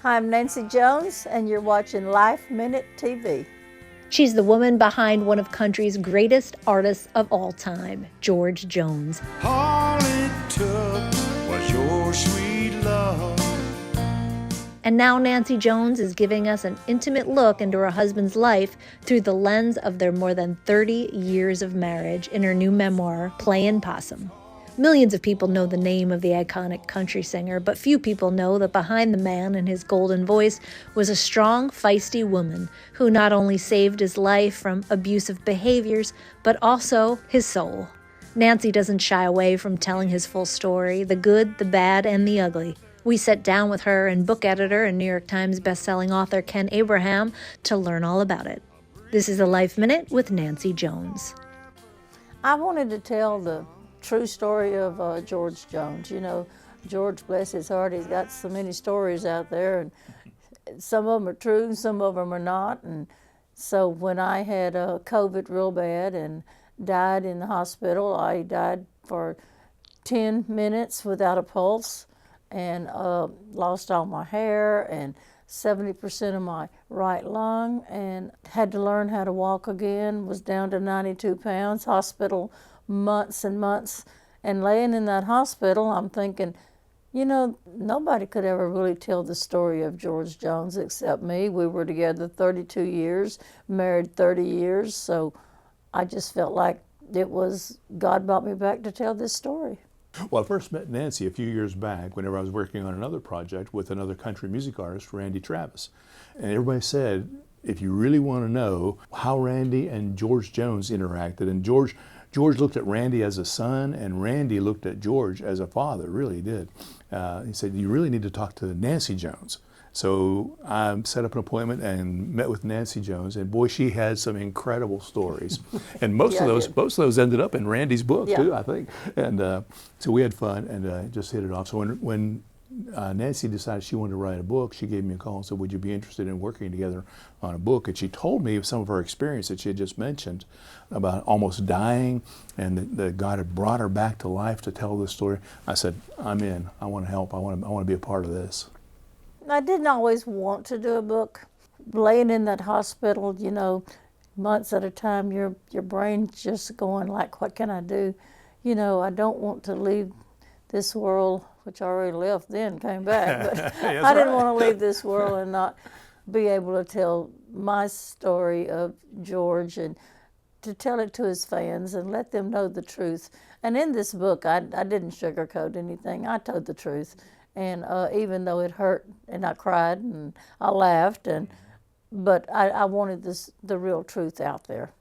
Hi, I'm Nancy Jones, and you're watching Life Minute TV. She's the woman behind one of country's greatest artists of all time, George Jones. All it took was your sweet love. And now Nancy Jones is giving us an intimate look into her husband's life through the lens of their more than 30 years of marriage in her new memoir, Playin Possum. Millions of people know the name of the iconic country singer, but few people know that behind the man and his golden voice was a strong, feisty woman who not only saved his life from abusive behaviors, but also his soul. Nancy doesn't shy away from telling his full story, the good, the bad, and the ugly. We sat down with her and book editor and New York Times bestselling author Ken Abraham to learn all about it. This is a Life Minute with Nancy Jones. I wanted to tell the true story of George Jones. You know, George, bless his heart, he's got so many stories out there, and some of them are true and some of them are not. And so when I had COVID real bad and died in the hospital, I died for 10 minutes without a pulse, and lost all my hair and 70% of my right lung, and had to learn how to walk again, was down to 92 pounds, hospital months and months. And laying in that hospital, I'm thinking, you know, nobody could ever really tell the story of George Jones except me. We were together 32 years, married 30 years, so I just felt like it was God brought me back to tell this story. Well, I first met Nancy a few years back whenever I was working on another project with another country music artist, Randy Travis. And everybody said, if you really want to know how Randy and George Jones interacted, and George looked at Randy as a son, and Randy looked at George as a father, really did. He said, you really need to talk to Nancy Jones. So I set up an appointment and met with Nancy Jones, and boy, she had some incredible stories. And most of those ended up in Randy's book too, I think. And so we had fun and just hit it off. So when Nancy decided she wanted to write a book, she gave me a call and said, would you be interested in working together on a book? And she told me some of her experience that she had just mentioned about almost dying, and that God had brought her back to life to tell this story. I said, I'm in. I want to help. I want to be a part of this. I didn't always want to do a book. Laying in that hospital, you know, months at a time, your brain's just going like, what can I do? You know, I don't want to leave this world, which I already left then, came back, but I didn't want to leave this world and not be able to tell my story of George, and to tell it to his fans and let them know the truth. And in this book, I didn't sugarcoat anything. I told the truth. And even though it hurt, and I cried and I laughed, but I wanted the real truth out there.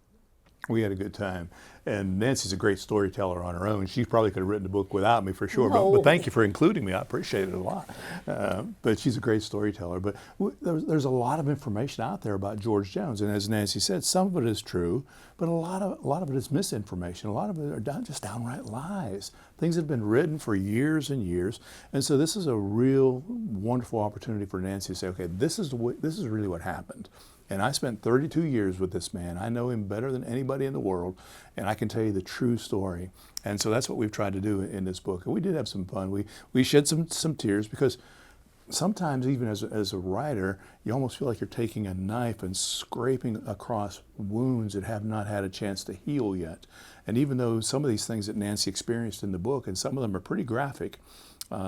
We had a good time. And Nancy's a great storyteller on her own. She probably could have written a book without me for sure, but thank you for including me. I appreciate it a lot. But she's a great storyteller. But there's a lot of information out there about George Jones. And as Nancy said, some of it is true, but a lot of it is misinformation. A lot of it are just downright lies. Things that have been written for years and years. And so this is a real wonderful opportunity for Nancy to say, okay, this is really what happened. And I spent 32 years with this man. I know him better than anybody in the world, and I can tell you the true story. And so that's what we've tried to do in this book. And we did have some fun. We shed some tears, because sometimes even as a writer, you almost feel like you're taking a knife and scraping across wounds that have not had a chance to heal yet. And even though some of these things that Nancy experienced in the book, and some of them are pretty graphic,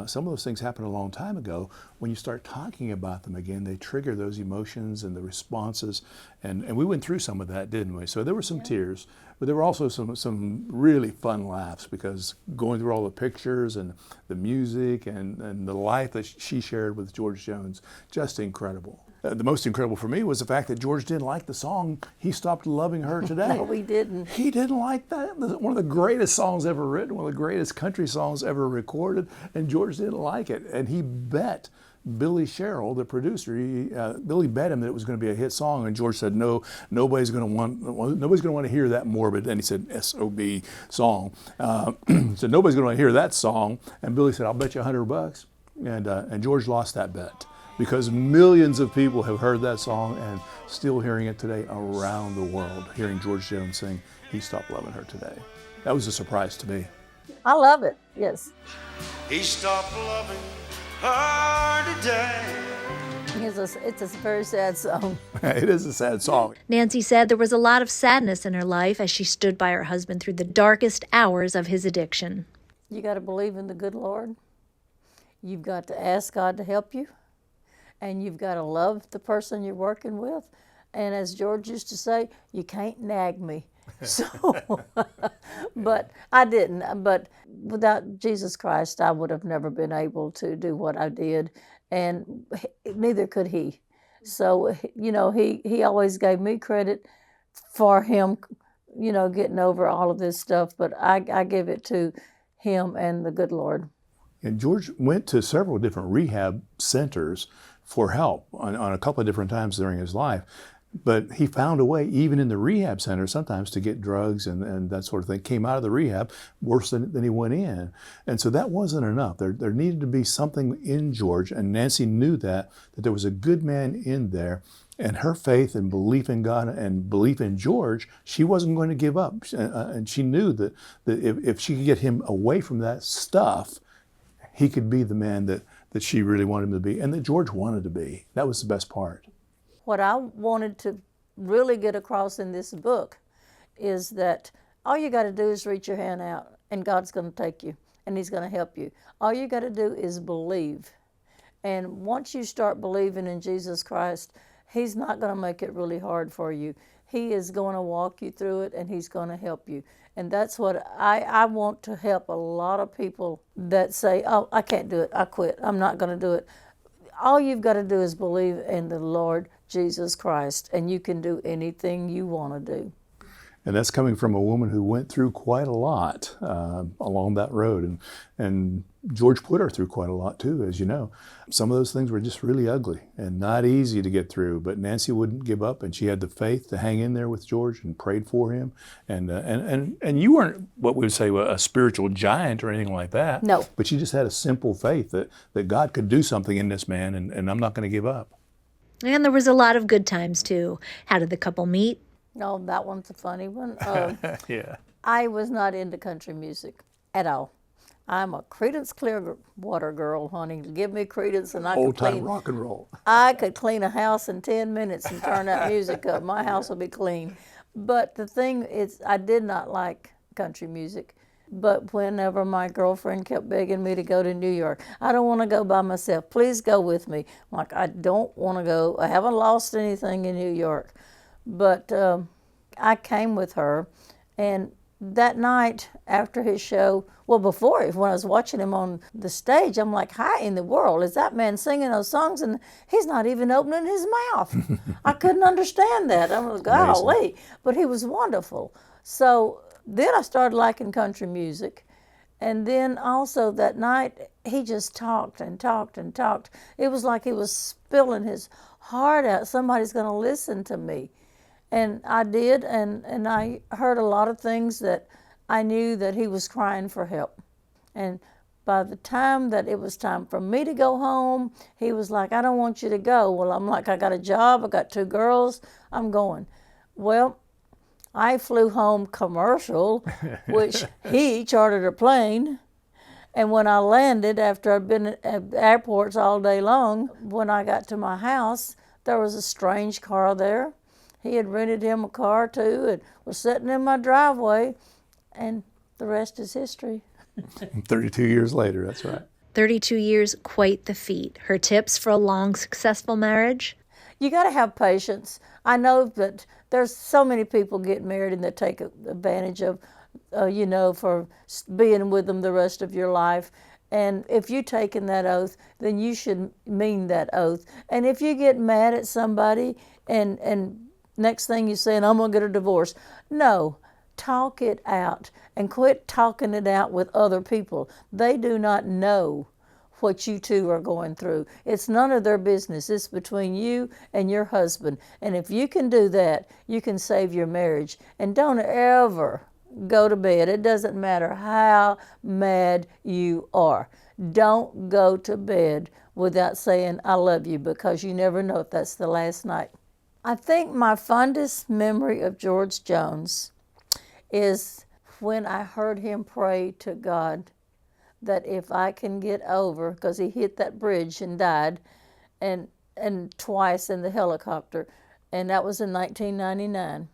some of those things happened a long time ago. When you start talking about them again, they trigger those emotions and the responses. And we went through some of that, didn't we? So there were some tears, but there were also some really fun laughs, because going through all the pictures and the music and the life that she shared with George Jones, just incredible. The most incredible for me was the fact that George didn't like the song, He Stopped Loving Her Today. No, we didn't. He didn't like that. One of the greatest songs ever written, one of the greatest country songs ever recorded, and George didn't like it. And he bet Billy Sherrill, the producer, Billy bet him that it was going to be a hit song, and George said, no, nobody's going to want to hear that morbid, and he said, S-O-B song. So nobody's going to want to hear that song, and Billy said, I'll bet you $100. And George lost that bet, because millions of people have heard that song and still hearing it today around the world, hearing George Jones sing, He Stopped Loving Her Today. That was a surprise to me. I love it, yes. He stopped loving her today. It's a very sad song. It is a sad song. Nancy said there was a lot of sadness in her life as she stood by her husband through the darkest hours of his addiction. You got to believe in the good Lord. You've got to ask God to help you. And you've got to love the person you're working with. And as George used to say, you can't nag me. So, but I didn't. But without Jesus Christ, I would have never been able to do what I did. And neither could he. So, you know, he always gave me credit for him, you know, getting over all of this stuff. But I give it to him and the good Lord. And George went to several different rehab centers for help on a couple of different times during his life. But he found a way, even in the rehab center, sometimes to get drugs and that sort of thing. Came out of the rehab worse than he went in. And so that wasn't enough. There needed to be something in George, and Nancy knew that there was a good man in there. And her faith and belief in God and belief in George, she wasn't going to give up. And she knew that if she could get him away from that stuff, he could be the man that she really wanted him to be and that George wanted to be. That was the best part. What I wanted to really get across in this book is that all you got to do is reach your hand out and God's going to take you and he's going to help you. All you got to do is believe. And once you start believing in Jesus Christ, he's not going to make it really hard for you. He is going to walk you through it and he's going to help you. And that's what I want to help a lot of people that say, oh, I can't do it, I quit, I'm not going to do it. All you've got to do is believe in the Lord Jesus Christ, and you can do anything you want to do. And that's coming from a woman who went through quite a lot along that road. And George put her through quite a lot too, as you know. Some of those things were just really ugly and not easy to get through, but Nancy wouldn't give up, and she had the faith to hang in there with George and prayed for him. And you weren't what we would say a spiritual giant or anything like that. No. But you just had a simple faith that God could do something in this man, and I'm not going to give up. And there was a lot of good times too. How did the couple meet? No, that one's a funny one. Yeah. I was not into country music at all. I'm a Creedence Clearwater girl, honey. Give me Creedence and I could Old-time rock and roll. I could clean a house in 10 minutes and turn that music up. My house will be clean. But the thing is, I did not like country music. But whenever my girlfriend kept begging me to go to New York, I don't want to go by myself. Please go with me. I'm like, I don't want to go. I haven't lost anything in New York. But I came with her, and that night after his show, well, before, when I was watching him on the stage, I'm like, how in the world is that man singing those songs and he's not even opening his mouth? I couldn't understand that. I was, golly, but he was wonderful. So then I started liking country music. And then also that night, he just talked and talked and talked. It was like he was spilling his heart out. Somebody's going to listen to me. And I did, and I heard a lot of things that I knew that he was crying for help. And by the time that it was time for me to go home, he was like, I don't want you to go. Well, I'm like, I got a job, I got 2 girls, I'm going. Well, I flew home commercial, which he chartered a plane. And when I landed, after I'd been at airports all day long, when I got to my house, there was a strange car there. He had rented him a car too and was sitting in my driveway, and the rest is history. 32 years later, that's right. 32 years, quite the feat. Her tips for a long, successful marriage? You got to have patience. I know that there's so many people get married and they take advantage of, for being with them the rest of your life. And if you've taken that oath, then you should mean that oath. And if you get mad at somebody and next thing you're saying, I'm going to get a divorce. No, talk it out and quit talking it out with other people. They do not know what you two are going through. It's none of their business. It's between you and your husband. And if you can do that, you can save your marriage. And don't ever go to bed. It doesn't matter how mad you are. Don't go to bed without saying, I love you, because you never know if that's the last night. I think my fondest memory of George Jones is when I heard him pray to God that if I can get over, because he hit that bridge and died, and and twice in the helicopter, and that was in 1999.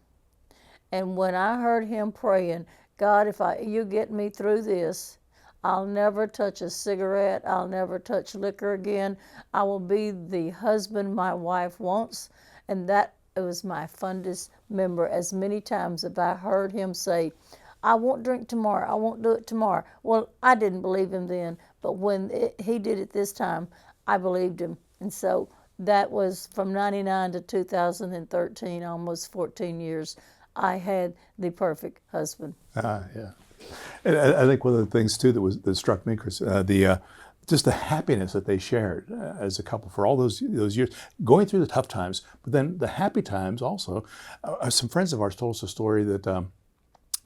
And when I heard him praying, God, if you get me through this, I'll never touch a cigarette. I'll never touch liquor again. I will be the husband my wife wants. And that was my fondest memory. As many times as I heard him say, I won't drink tomorrow. I won't do it tomorrow. Well, I didn't believe him then, but when he did it this time, I believed him. And so that was from 99 to 2013, almost 14 years. I had the perfect husband. Yeah. And I think one of the things too that struck me, Chris, just the happiness that they shared as a couple for all those years, going through the tough times, but then the happy times also. Some friends of ours told us a story that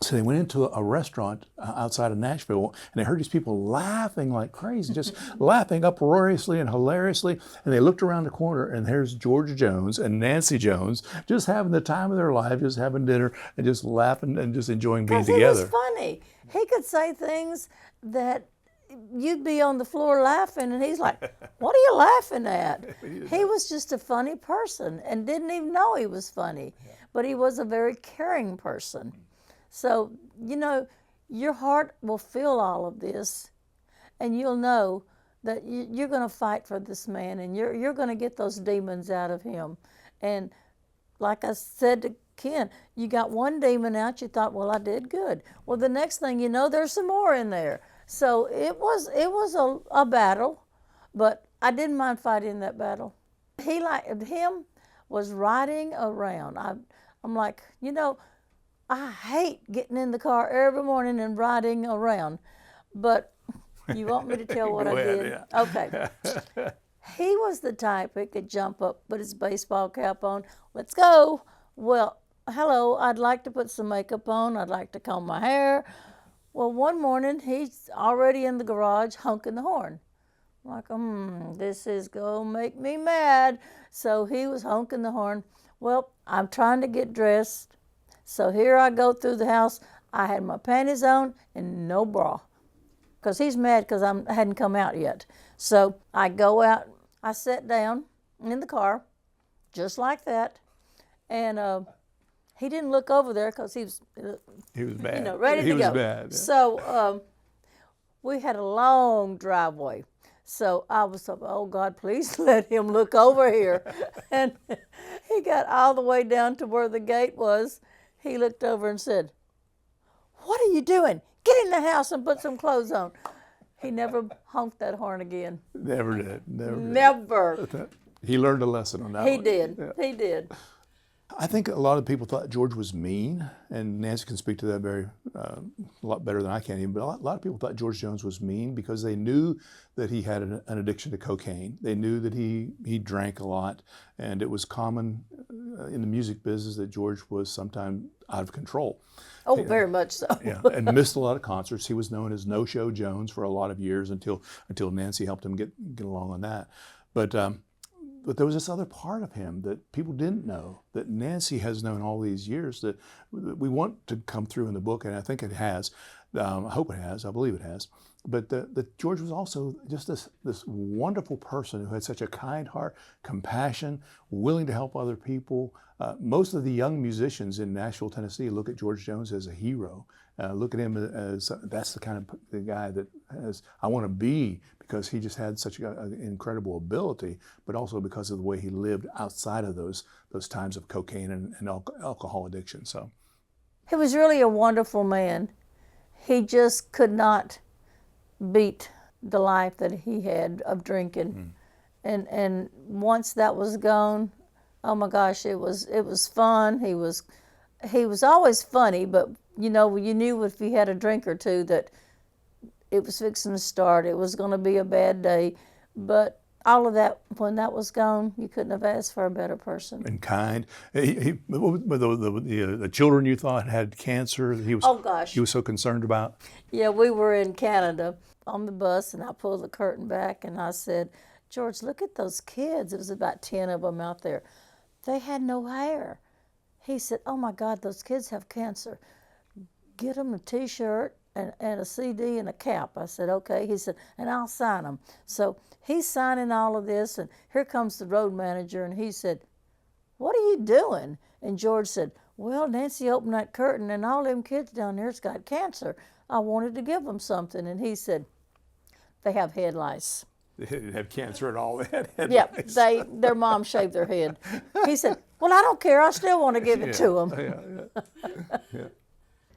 so they went into a restaurant outside of Nashville, and they heard these people laughing like crazy, just laughing uproariously and hilariously. And they looked around the corner, and there's George Jones and Nancy Jones just having the time of their life, just having dinner and just laughing and just enjoying being together. He was funny. He could say things that you'd be on the floor laughing, and he's like, what are you laughing at? He was just a funny person and didn't even know he was funny. But he was a very caring person. So, you know, your heart will feel all of this, and you'll know that you're going to fight for this man, and you're going to get those demons out of him. And like I said to Ken, you got one demon out, you thought, well, I did good. Well, the next thing you know, there's some more in there. So it was a battle, but I didn't mind fighting that battle. Him was riding around. I'm like, you know, I hate getting in the car every morning and riding around, but you want me to tell what I did? Yeah. Okay. He was the type that could jump up, put his baseball cap on, let's go. Well, hello, I'd like to put some makeup on. I'd like to comb my hair. Well, one morning, he's already in the garage honking the horn. I'm like, this is going to make me mad. So he was honking the horn. Well, I'm trying to get dressed. So here I go through the house. I had my panties on and no bra, because he's mad because I hadn't come out yet. So I go out, I sat down in the car, just like that, and he didn't look over there because he was bad. You know, ready to go. He was bad. Yeah. So we had a long driveway. So I was like, oh God, please let him look over here. And he got all the way down to where the gate was. He looked over and said, what are you doing? Get in the house and put some clothes on. He never honked that horn again. Never did. Never. He learned a lesson on that He one. did. Yeah. He did. I think a lot of people thought George was mean, and Nancy can speak to that a lot better than I can even, but a lot of people thought George Jones was mean because they knew that he had an addiction to cocaine. They knew that he drank a lot, and it was common in the music business that George was sometimes out of control. Oh, very much so. Yeah, and missed a lot of concerts. He was known as No-Show Jones for a lot of years until Nancy helped him get along on that. But there was this other part of him that people didn't know, that Nancy has known all these years, that we want to come through in the book, and I think it has. I hope it has. I believe it has. But that George was also just this wonderful person who had such a kind heart, compassion, willing to help other people. Most of the young musicians in Nashville, Tennessee, look at George Jones as a hero. Look at him as that's the kind of the guy that I want to be, because he just had such an incredible ability, but also because of the way he lived outside of those times of cocaine and alcohol addiction. So he was really a wonderful man. He just could not beat the life that he had of drinking. And once that was gone, oh my gosh, it was fun. He was always funny, but you knew if he had a drink or two that it was fixing to start. It was going to be a bad day. But all of that, when that was gone, you couldn't have asked for a better person. And kind. The children you thought had cancer, he was. Oh gosh. He was so concerned about. Yeah, we were in Canada on the bus, and I pulled the curtain back, and I said, George, look at those kids. It was about 10 of them out there. They had no hair. He said, oh my God, those kids have cancer. Get them a T-shirt and a CD and a cap. I said, okay. He said, and I'll sign them. So he's signing all of this, and here comes the road manager, and he said, what are you doing? And George said, well, Nancy opened that curtain, and all them kids down there's got cancer. I wanted to give them something. And he said, they have head lice. They didn't have cancer at all. They had head Yeah, lice. their mom shaved their head. He said, well, I don't care. I still want to give it to them.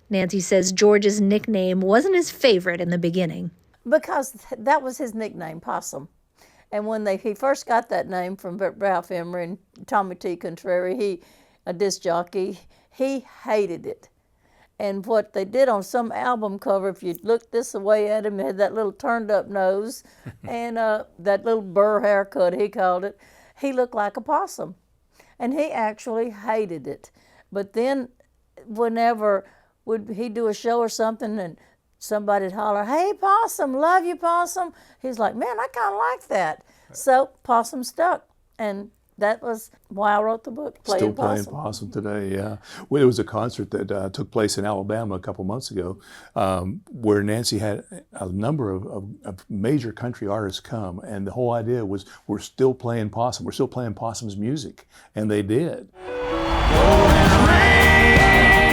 Nancy says George's nickname wasn't his favorite in the beginning. Because that was his nickname, Possum. And when he first got that name from Ralph Emery and Tommy T. Contrary, a disc jockey, he hated it. And what they did on some album cover, if you looked this way at him, he had that little turned up nose and that little burr haircut, he called it. He looked like a possum. And he actually hated it. But then whenever he'd do a show or something and somebody'd holler, hey, Possum, love you, Possum. He's like, man, I kind of like that. So Possum stuck. And that was why I wrote the book, Playin Still playing Possum. Possum today, yeah. Well, there was a concert that took place in Alabama a couple months ago where Nancy had a number of major country artists come, and the whole idea was we're still playing Possum. We're still playing Possum's music, and they did.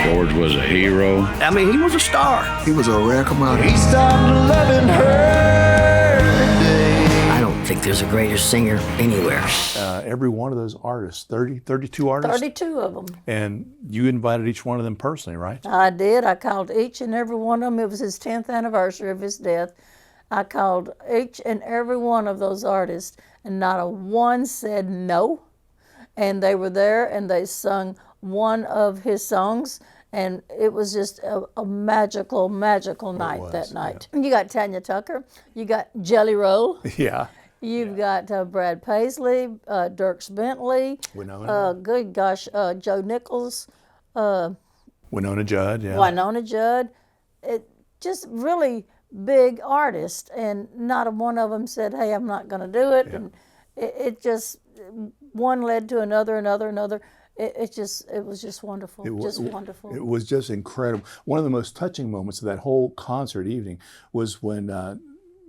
George was a hero. I mean, he was a star. He was a rare commodity. He stopped loving her today. I don't think there's a greater singer anywhere. Every one of those artists, 32 artists? 32 of them. And you invited each one of them personally, right? I did. I called each and every one of them. It was his 10th anniversary of his death. I called each and every one of those artists, and not a one said no. And they were there, and they sung one of his songs, and it was just a magical, magical night that night. Yeah. You got Tanya Tucker, you got Jelly Roll, Yeah. you've got Brad Paisley, Dierks Bentley, Winona. good gosh, Joe Nichols, Winona Judd, yeah. Winona Judd. It just really big artists, and not a one of them said, hey, I'm not going to do it. Yeah. And it just, one led to another. It was just wonderful, wonderful. It was just incredible. One of the most touching moments of that whole concert evening was when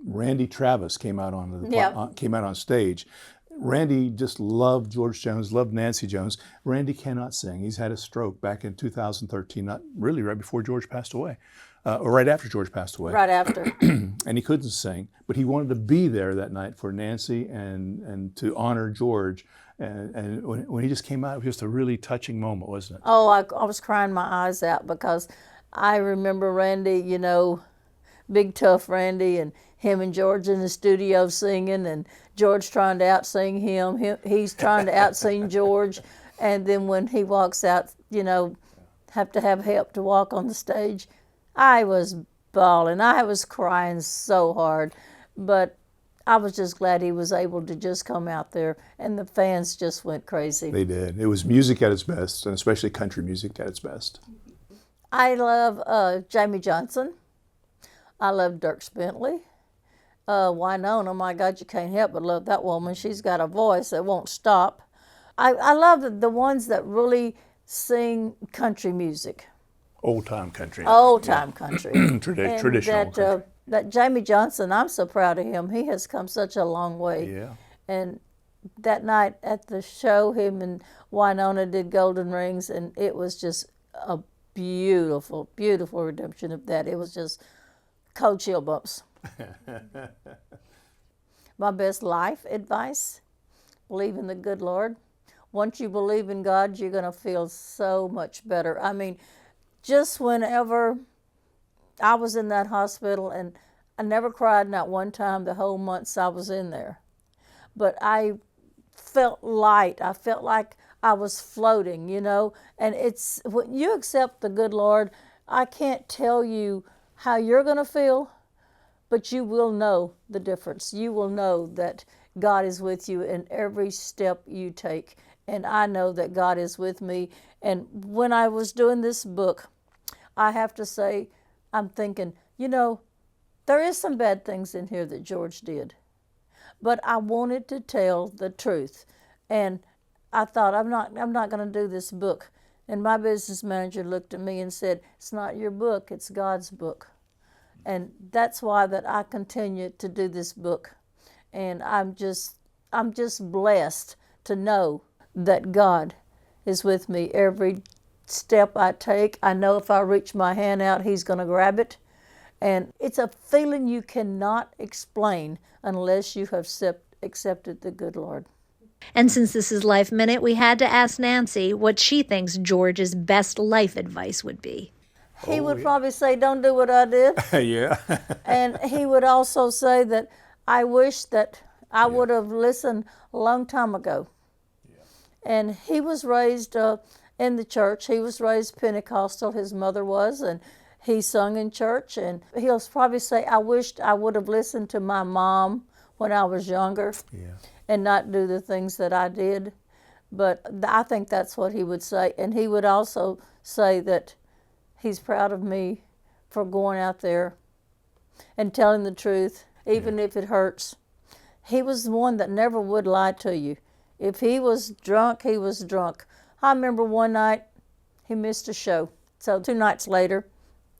Randy Travis came out on stage. Randy just loved George Jones, loved Nancy Jones. Randy cannot sing. He's had a stroke back in 2013, not really right before George passed away, or right after George passed away. Right after. And he couldn't sing, but he wanted to be there that night for Nancy and to honor George. And when he just came out, it was just a really touching moment, wasn't it? Oh, I was crying my eyes out because I remember Randy, big tough Randy, and him and George in the studio singing, and George trying to out-sing him. He's trying to out-sing George. And then when he walks out, have to have help to walk on the stage. I was bawling. I was crying so hard. But I was just glad he was able to just come out there, and the fans just went crazy. They did. It was music at its best, and especially country music at its best. I love Jamie Johnson. I love Dierks Bentley. Winona, my God, you can't help but love that woman. She's got a voice that won't stop. I love the ones that really sing country music. Old-time country. Old-time country. Traditional country. That Jamie Johnson, I'm so proud of him. He has come such a long way. Yeah. And that night at the show, him and Winona did Golden Rings, and it was just a beautiful, beautiful redemption of that. It was just cold chill bumps. My best life advice, believe in the good Lord. Once you believe in God, you're going to feel so much better. I mean, just whenever I was in that hospital, and I never cried not one time the whole months I was in there. But I felt light. I felt like I was floating, And it's when you accept the good Lord, I can't tell you how you're going to feel, but you will know the difference. You will know that God is with you in every step you take. And I know that God is with me. And when I was doing this book, I have to say, I'm thinking, there is some bad things in here that George did. But I wanted to tell the truth. And I thought, I'm not going to do this book. And my business manager looked at me and said, it's not your book, it's God's book. And that's why that I continue to do this book. And I'm just blessed to know that God is with me every step I take. I know if I reach my hand out, He's going to grab it. And it's a feeling you cannot explain unless you have accepted the good Lord. And since this is Life Minute, we had to ask Nancy what she thinks George's best life advice would be. He would probably say, don't do what I did. Yeah. And he would also say that I wish that I would have listened a long time ago. And he was raised in the church. He was raised Pentecostal, his mother was, and he sung in church. And he'll probably say, I wished I would have listened to my mom when I was younger and not do the things that I did. But I think that's what he would say. And he would also say that he's proud of me for going out there and telling the truth, even if it hurts. He was the one that never would lie to you. If he was drunk, he was drunk. I remember one night he missed a show. So 2 nights later,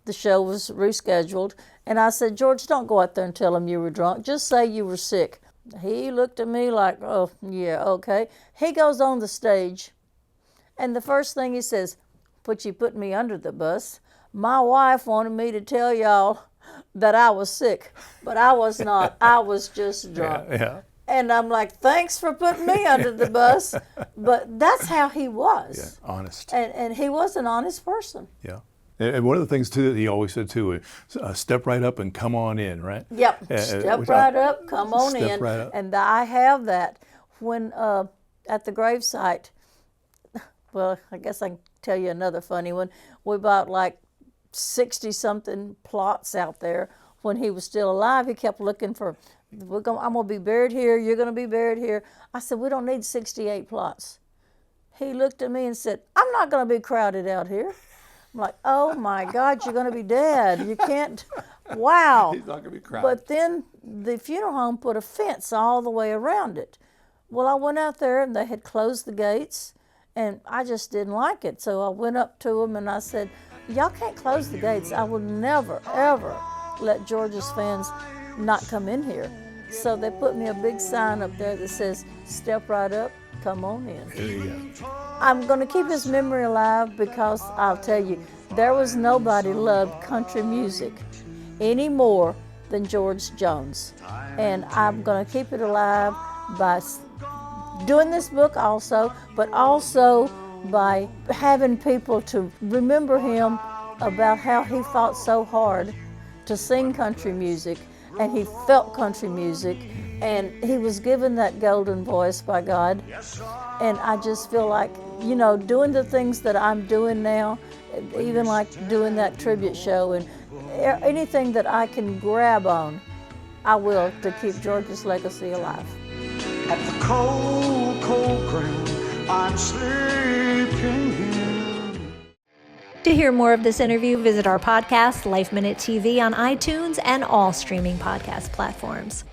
the show was rescheduled. And I said, George, don't go out there and tell him you were drunk. Just say you were sick. He looked at me like, oh, yeah, okay. He goes on the stage, and the first thing he says, you put me under the bus. My wife wanted me to tell y'all that I was sick, but I was not. I was just drunk. And I'm like, thanks for putting me under the bus. But that's how he was. Yeah, honest. And he was an honest person. Yeah. And one of the things, too, that he always said, too, step right up and come on in, right? Yep. Step right up, come on in. Right up. And I have that when at the gravesite. Well, I guess I can tell you another funny one. We bought like 60-something plots out there. When he was still alive, he kept looking for, I'm going to be buried here, you're going to be buried here. I said, we don't need 68 plots. He looked at me and said, I'm not going to be crowded out here. I'm like, oh my God, you're going to be dead. You can't, wow. He's not going to be crowded. But then the funeral home put a fence all the way around it. Well, I went out there and they had closed the gates. And I just didn't like it. So I went up to them and I said, y'all can't close the gates. I will never, ever let George's fans not come in here. So they put me a big sign up there that says, step right up, come on in. There you go. I'm going to keep his memory alive because I'll tell you, there was nobody loved country music any more than George Jones. And I'm going to keep it alive by doing this book also, but also by having people to remember him about how he fought so hard to sing country music, and he felt country music, and he was given that golden voice by God. And I just feel like, you know, doing the things that I'm doing now, even like doing that tribute show and anything that I can grab on, I will, to keep George's legacy alive. At the cold, cold ground, I'm sleeping here. To hear more of this interview, visit our podcast, Life Minute TV, on iTunes and all streaming podcast platforms.